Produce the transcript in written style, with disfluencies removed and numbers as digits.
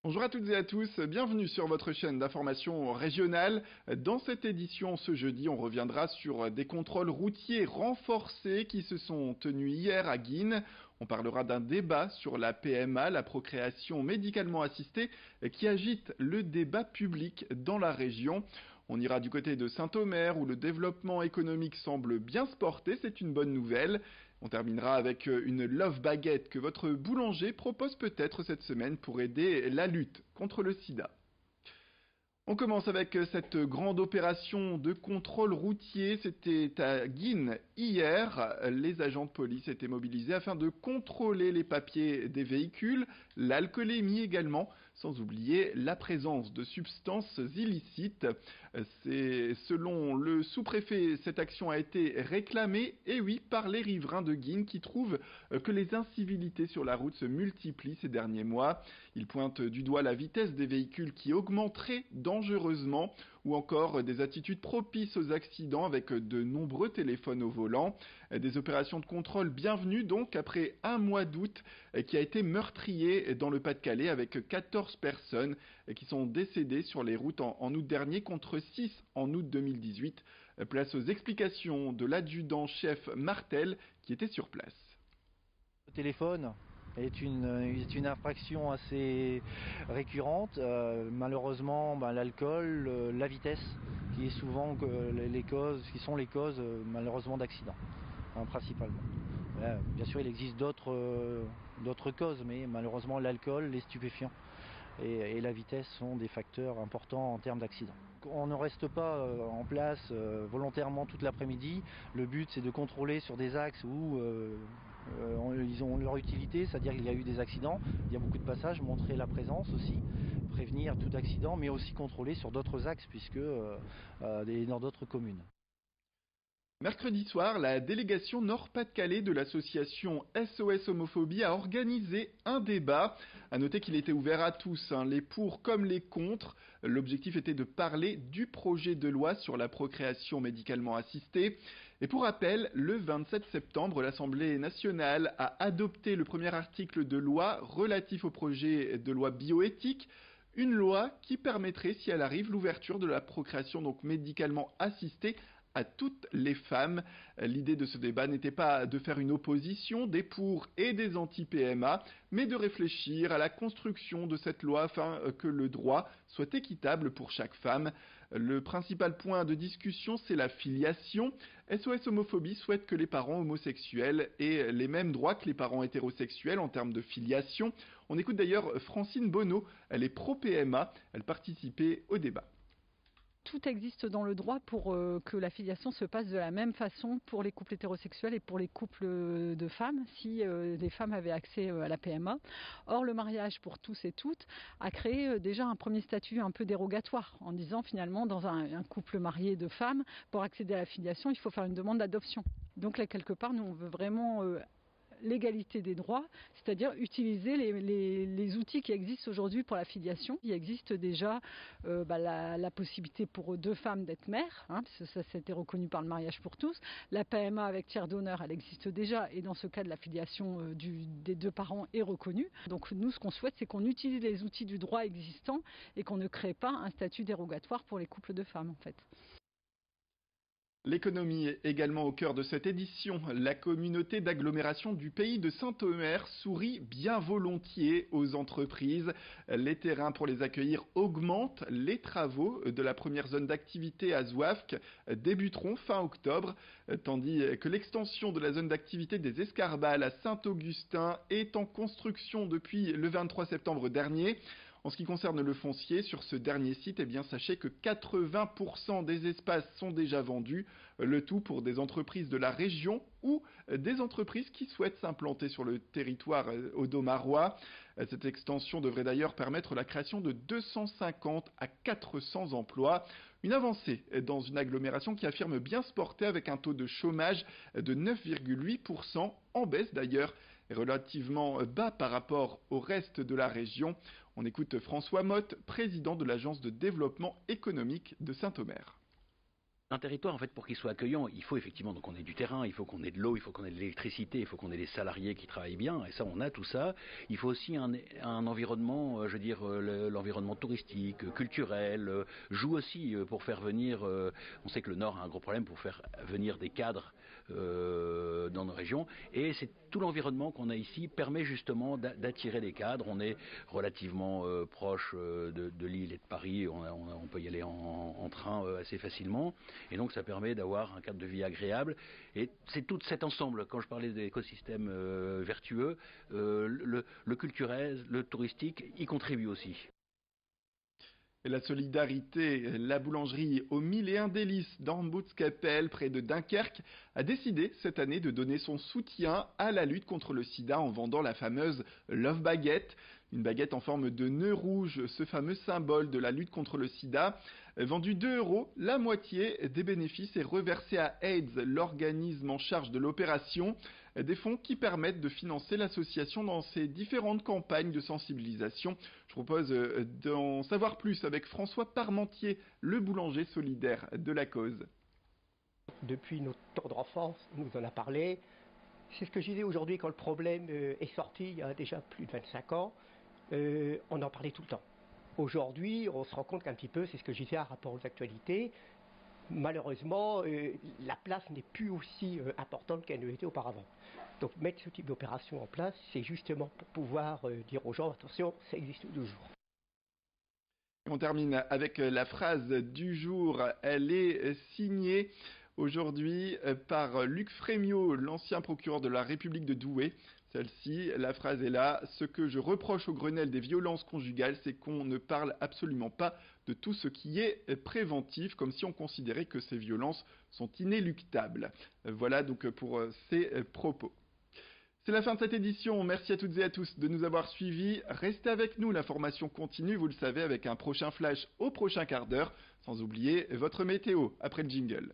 Bonjour à toutes et à tous, bienvenue sur votre chaîne d'information régionale. Dans cette édition, ce jeudi, on reviendra sur des contrôles routiers renforcés qui se sont tenus hier à Guînes. On parlera d'un débat sur la PMA, la procréation médicalement assistée, qui agite le débat public dans la région. On ira du côté de Saint-Omer où le développement économique semble bien se porter, c'est une bonne nouvelle. On terminera avec une love baguette que votre boulanger propose peut-être cette semaine pour aider la lutte contre le sida. On commence avec cette grande opération de contrôle routier. C'était à Guînes hier. Les agents de police étaient mobilisés afin de contrôler les papiers des véhicules, l'alcoolémie également, sans oublier la présence de substances illicites. C'est selon le sous-préfet, cette action a été réclamée, et oui, par les riverains de Guînes qui trouvent que les incivilités sur la route se multiplient ces derniers mois. Ils pointent du doigt la vitesse des véhicules qui augmenterait dangereusement ou encore des attitudes propices aux accidents avec de nombreux téléphones au volant. Des opérations de contrôle bienvenues donc après un mois d'août qui a été meurtrier dans le Pas-de-Calais avec 14 personnes qui sont décédées sur les routes en août dernier contre 6 en août 2018. Place aux explications de l'adjudant-chef Martel qui était sur place. Le téléphone est une infraction assez récurrente. Malheureusement, l'alcool, la vitesse, qui est souvent qui sont les causes malheureusement d'accidents, principalement. Bien sûr, il existe d'autres causes, mais malheureusement l'alcool, les stupéfiants et la vitesse sont des facteurs importants en termes d'accidents. On ne reste pas en place volontairement toute l'après-midi. Le but, c'est de contrôler sur des axes où ils ont leur utilité, c'est-à-dire qu'il y a eu des accidents, il y a beaucoup de passages, montrer la présence aussi, prévenir tout accident, mais aussi contrôler sur d'autres axes, puisque dans d'autres communes. Mercredi soir, la délégation Nord-Pas-de-Calais de l'association SOS Homophobie a organisé un débat. À noter qu'il était ouvert à tous, les pour comme les contre. L'objectif était de parler du projet de loi sur la procréation médicalement assistée. Et pour rappel, le 27 septembre, l'Assemblée nationale a adopté le premier article de loi relatif au projet de loi bioéthique. Une loi qui permettrait, si elle arrive, l'ouverture de la procréation donc médicalement assistée à toutes les femmes. L'idée de ce débat n'était pas de faire une opposition des pour et des anti-PMA, mais de réfléchir à la construction de cette loi afin que le droit soit équitable pour chaque femme. Le principal point de discussion, c'est la filiation. SOS Homophobie souhaite que les parents homosexuels aient les mêmes droits que les parents hétérosexuels en termes de filiation. On écoute d'ailleurs Francine Bonneau, elle est pro-PMA, elle participait au débat. Tout existe dans le droit pour que la filiation se passe de la même façon pour les couples hétérosexuels et pour les couples de femmes, si les femmes avaient accès à la PMA. Or, le mariage pour tous et toutes a créé déjà un premier statut un peu dérogatoire, en disant finalement, dans un couple marié de femmes, pour accéder à la filiation, il faut faire une demande d'adoption. Donc là, quelque part, nous, on veut vraiment l'égalité des droits, c'est-à-dire utiliser les outils qui existent aujourd'hui pour la filiation. Il existe déjà la possibilité pour deux femmes d'être mères, parce que ça c'était reconnu par le mariage pour tous. La PMA avec tiers d'honneur, elle existe déjà, et dans ce cas de la filiation des deux parents est reconnue. Donc nous, ce qu'on souhaite, c'est qu'on utilise les outils du droit existant et qu'on ne crée pas un statut dérogatoire pour les couples de femmes, en fait. L'économie est également au cœur de cette édition. La communauté d'agglomération du pays de Saint-Omer sourit bien volontiers aux entreprises. Les terrains pour les accueillir augmentent. Les travaux de la première zone d'activité à Zouafque débuteront fin octobre, tandis que l'extension de la zone d'activité des Escarbales à Saint-Augustin est en construction depuis le 23 septembre dernier. En ce qui concerne le foncier, sur ce dernier site, sachez que 80% des espaces sont déjà vendus, le tout pour des entreprises de la région ou des entreprises qui souhaitent s'implanter sur le territoire audomarois. Cette extension devrait d'ailleurs permettre la création de 250 à 400 emplois. Une avancée dans une agglomération qui affirme bien se porter avec un taux de chômage de 9,8%, en baisse d'ailleurs, et relativement bas par rapport au reste de la région. On écoute François Motte, président de l'Agence de développement économique de Saint-Omer. Un territoire, en fait, pour qu'il soit accueillant, il faut effectivement qu'on ait du terrain, il faut qu'on ait de l'eau, il faut qu'on ait de l'électricité, il faut qu'on ait des salariés qui travaillent bien, et ça, on a tout ça. Il faut aussi un environnement, je veux dire, l'environnement touristique, culturel, joue aussi pour faire venir, on sait que le Nord a un gros problème pour faire venir des cadres dans nos régions, et c'est tout l'environnement qu'on a ici permet justement d'attirer des cadres. On est relativement proche de Lille et de Paris, on peut y aller en train assez facilement. Et donc ça permet d'avoir un cadre de vie agréable. Et c'est tout cet ensemble, quand je parlais d'écosystèmes vertueux, le culturel, le touristique y contribue aussi. Et la solidarité, la boulangerie aux 1001 délices d'Amboutskapelle, près de Dunkerque, a décidé cette année de donner son soutien à la lutte contre le sida en vendant la fameuse Love Baguette. Une baguette en forme de nœud rouge, ce fameux symbole de la lutte contre le sida. Vendu 2 €, la moitié des bénéfices est reversée à AIDS, l'organisme en charge de l'opération. Des fonds qui permettent de financer l'association dans ses différentes campagnes de sensibilisation. Je propose d'en savoir plus avec François Parmentier, le boulanger solidaire de la cause. Depuis notre tendre enfance, on nous en a parlé. C'est ce que je disais aujourd'hui quand le problème est sorti il y a déjà plus de 25 ans. On en parlait tout le temps. Aujourd'hui, on se rend compte qu'un petit peu, c'est ce que je disais à rapport aux actualités, malheureusement, la place n'est plus aussi importante qu'elle ne l'était auparavant. Donc mettre ce type d'opération en place, c'est justement pour pouvoir dire aux gens, attention, ça existe toujours. On termine avec la phrase du jour. Elle est signée aujourd'hui par Luc Frémiot, l'ancien procureur de la République de Douai. Celle-ci, la phrase est là. Ce que je reproche au Grenelle des violences conjugales, c'est qu'on ne parle absolument pas de tout ce qui est préventif, comme si on considérait que ces violences sont inéluctables. Voilà donc pour ces propos. C'est la fin de cette édition. Merci à toutes et à tous de nous avoir suivis. Restez avec nous, l'information continue, vous le savez, avec un prochain flash au prochain quart d'heure, sans oublier votre météo après le jingle.